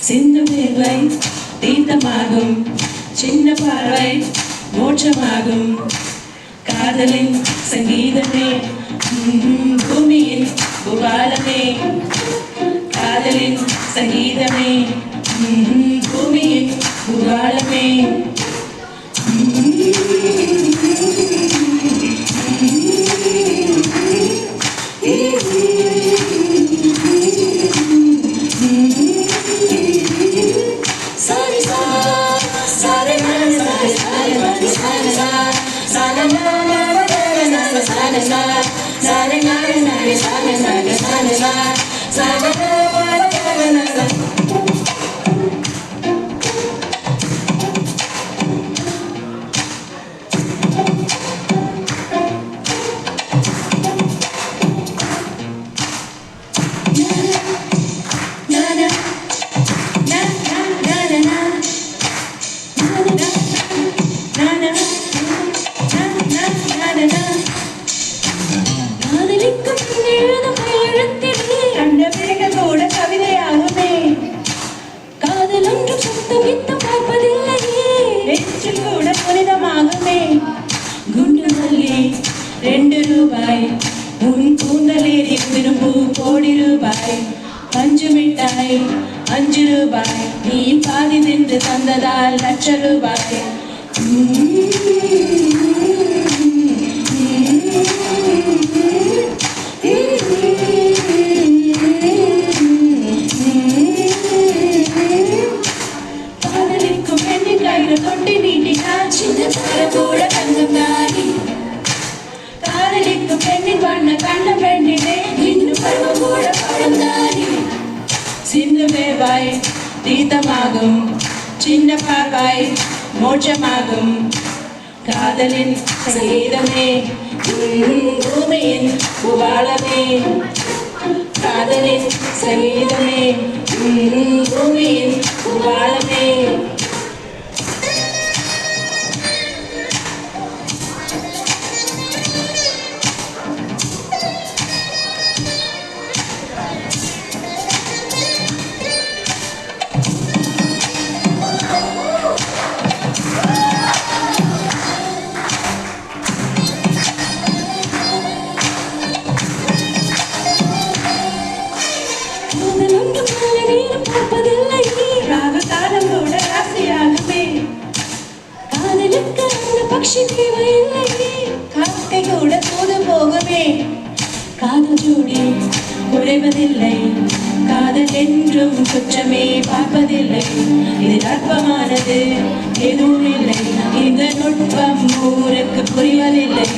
சிந்து வேர்வை தீர்த்தமாகும், சின்ன பார்வை மோட்சமாகும். காதலின் சங்கீதமே பூமியின் புகாலமே, காதலின் சங்கீதமே பூமியின் புகாலமே. ₹2 உன் கூந்தலேறி திரும்பு ₹1 பஞ்சு மிட்டாய் ₹5 நீ பாதி நின்று தந்ததால் ₹1,00,000. காதலிக்கும் பெண்ணின் கையில் தொட்டி நீட்டினார் சின்ன தர கூட தங்கம் தாரி. காதலிக்கும் பெண்ணின் வண்ண கண்ண பெண்ணிலே இன்னும் பருவம் கூட பழந்தாரி. சிந்து வேர்வாய் தீர்த்தமாகும், சின்ன பார்வாய் மோட்சமாகும். காதலின் சங்கீதமே பூமியின் புகாலமே, காதலின் சங்கீதமே பூமியின் புகாலமே. காக்கை கூட தூது போகுமே. காதல் ஜோடி குறைவதில்லை, காதல் என்றும் குற்றமே பார்ப்பதில்லை. இதில் அற்பமானது எதுவும் இல்லை, இந்த நுட்பம் ஊருக்கு புரிவதில்லை.